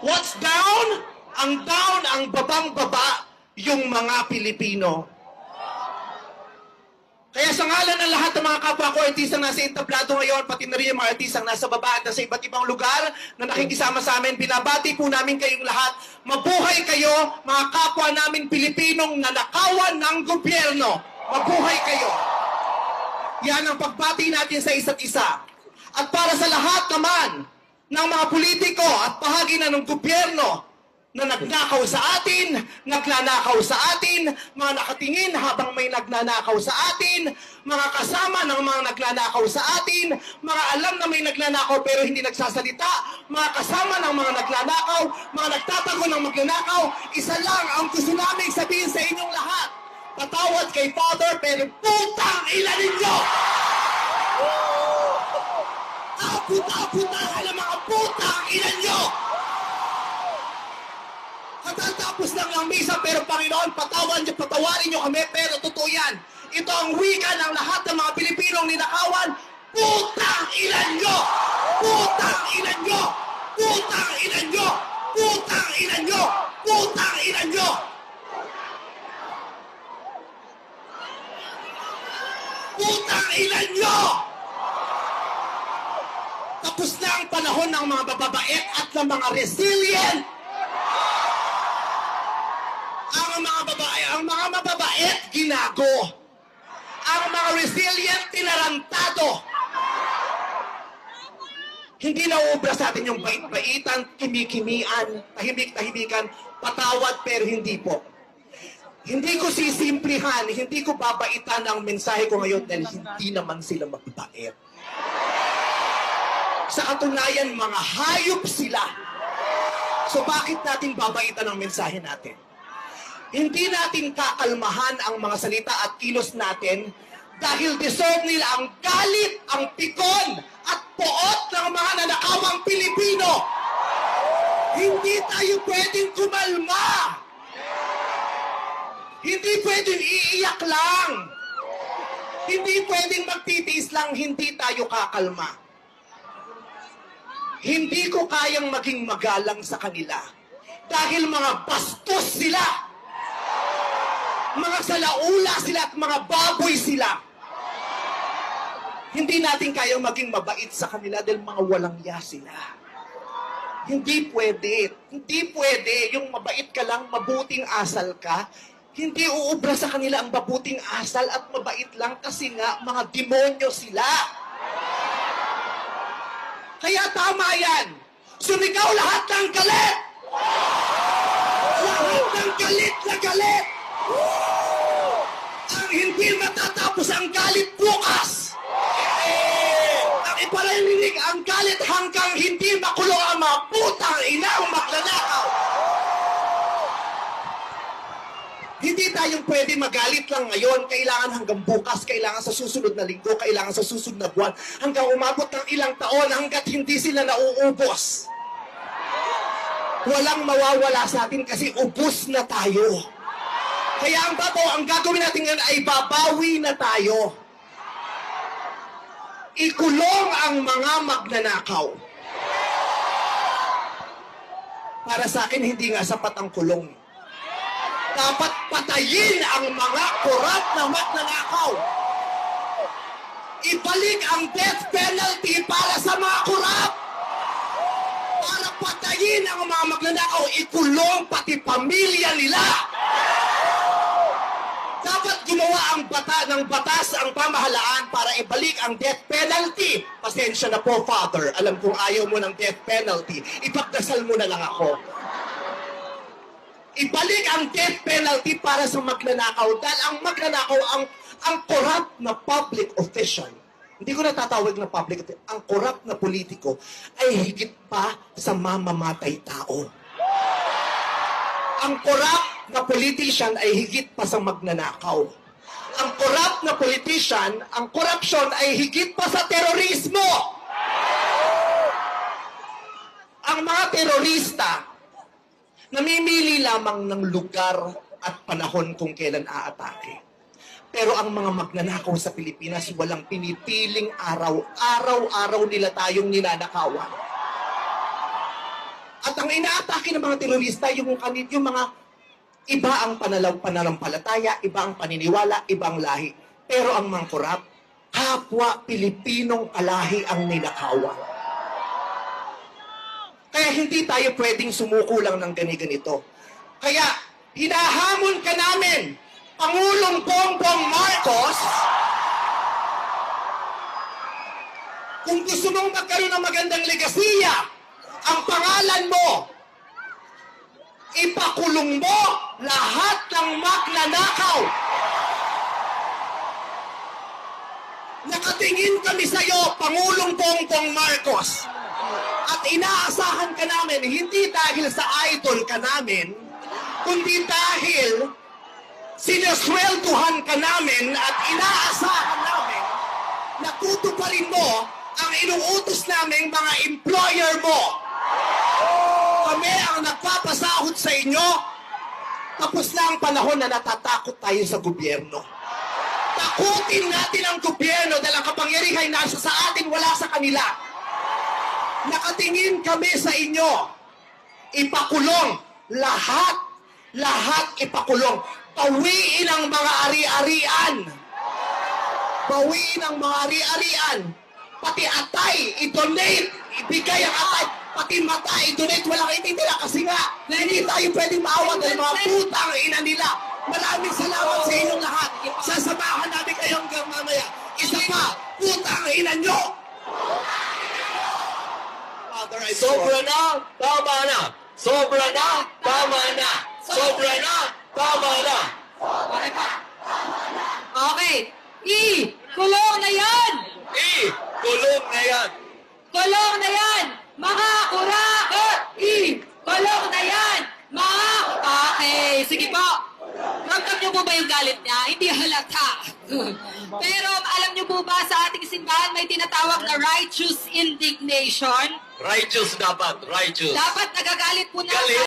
What's down? Ang down, ang babang-baba, yung mga Pilipino. Kaya sa ngalan ng lahat ng mga kapwa ko, artistang nasa entablado ngayon, pati na rin yung mga artistang nasa baba at nasa iba't ibang lugar na nakikisama sa amin, binabati po namin kayong lahat. Mabuhay kayo, mga kapwa namin Pilipinong nanakawan ng gobyerno. Mabuhay kayo. Yan ang pagbati natin sa isa't isa. At para sa lahat naman ng mga politiko at bahagi na ng gobyerno na nagnakaw sa atin, nagnanakaw sa atin, mga nakatingin habang may nagnanakaw sa atin, mga kasama ng mga nagnanakaw sa atin, mga alam na may nagnanakaw pero hindi nagsasalita, mga kasama ng mga nagnanakaw, mga nagtatago ng magnanakaw, isa lang ang gusto namin sabihin sa inyong lahat. Patawad kay Father, pero putang ina ninyo! Puta-puta ng mga putang ina nyo! Katatapos lang ng misa, pero Panginoon, patawarin nyo kami, pero totoo yan. Ito ang wika ng lahat ng mga Pilipinong ninakawan. Putang ina nyo! Putang ina nyo! Putang ina nyo! Putang ina nyo! Putang ina nyo! Putang ina nyo! Tapos na ang panahon ng mga bababait at ng mga resilient. Ang mga mababait, ginago. Ang mga resilient, tinarantado. Hindi nauubra sa atin yung bait-baitan, kimikimian, tahimik-tahimikan, patawad pero hindi po. Hindi ko sisimplihan, hindi ko babaitan ang mensahe ko ngayon dahil hindi naman sila mababait. Sa katunayan, mga hayop sila. So bakit natin babaitan ang mensahe natin? Hindi natin kakalmahan ang mga salita at kilos natin dahil deserve nila ang galit, ang pikon at poot ng mga nanakawang Pilipino. Hindi tayo pwedeng kumalma. Hindi pwedeng iiyak lang. Hindi pwedeng magtitiis lang, hindi tayo kakalma. Hindi ko kayang maging magalang sa kanila dahil mga bastos sila. Mga salaula sila at mga baboy sila. Hindi natin kayang maging mabait sa kanila dahil mga walang ya sila. Hindi pwede. Hindi pwede. Yung mabait ka lang, mabuting asal ka, hindi uubra sa kanila ang mabuting asal at mabait lang kasi nga mga demonyo sila. Kaya tama yan. Sumigaw lahat ng galit. Lahat ng galit na galit. Ang hindi matatapos ang galit bukas. Ang ipalalinig ang galit hanggang hindi makulong ang mga putang inang magnanakaw. Hindi tayong pwede magalit lang ngayon. Kailangan hanggang bukas, kailangan sa susunod na linggo, kailangan sa susunod na buwan, hanggang umabot ng ilang taon hanggat hindi sila nauubos. Walang mawawala sa atin kasi ubos na tayo. Kaya ang gagawin natin ngayon ay babawi na tayo. Ikulong ang mga magnanakaw. Para sa akin, hindi nga sapat ang kulong. Dapat patayin ang mga korap na magnanakaw. Ibalik ang death penalty para sa mga korap. Para patayin ang mga magnanakaw, ikulong pati pamilya nila. Dapat gumawa ng batas ang pamahalaan para ibalik ang death penalty. Pasensya na po, Father. Alam kong ayaw mo ng death penalty. Ipagdasal mo na lang ako. Ibalik ang death penalty para sa magnanakaw. Dahil ang magnanakaw, ang corrupt na public official, hindi ko natatawag na public official, ang corrupt na politiko ay higit pa sa mamamatay tao. Ang corrupt na politician ay higit pa sa magnanakaw. Ang corrupt na politician, ang corruption ay higit pa sa terorismo. Ang mga terorista, namimili lamang ng lugar at panahon kung kailan aatake. Pero ang mga magnanakaw sa Pilipinas, walang pinipiling araw. Araw-araw nila tayong ninanakawan. At ang inaatake ng mga terorista, yung mga iba ang pananampalataya, iba ang paniniwala, iba ang lahi. Pero ang mangkurap, kapwa Pilipinong kalahi ang ninakawan. Kaya hindi tayo pwedeng sumuko lang ng ganito. Kaya hinahamon ka namin, Pangulong Bongbong Marcos, kung gusto mong magkaroon ng magandang legasiya, ang pangalan mo, ipakulong mo lahat ng magnanakaw. Nakatingin kami sa iyo, Pangulong Bongbong Marcos. At inaasahan ka namin, hindi dahil sa idol ka namin, kundi dahil sinuswelduhan ka namin at inaasahan namin na tutuparin mo ang inuutos naming mga employer mo. Kami ang nagpapasahod sa inyo. Tapos na ang panahon na natatakot tayo sa gobyerno. Takutin natin ang gobyerno dahil ang kapangyarihan nasa sa atin, wala sa kanila. Nakatingin kami sa inyo. Ipakulong lahat ipakulong. Bawiin ang mga ari-arian. Bawiin ang mga ari-arian. Pati atay, i-donate, ibigay ang atay. Pati mata, i-donate, walang ititira kasi nga, hindi tayo pwedeng maawa dahil mga putang ina nila. Maraming salamat sa inyong lahat. Sasamahan namin kayo hanggang mamaya. Isa pa, putang ina nyo! Father, I Sobra na, tama na. Sobra na, tama na. Sobra na, tama na. Okay. Kulong na yan! Kulong na yan. Kulong na yan! Mga kurakot! Kulong na yan! Mga... Okay, sige po. Ramdam niyo po ba yung galit niya? Hindi halata. Pero alam niyo po ba sa ating simbahan may tinatawag na righteous indignation? Righteous dapat, righteous. Dapat nagagalit po na... Galit.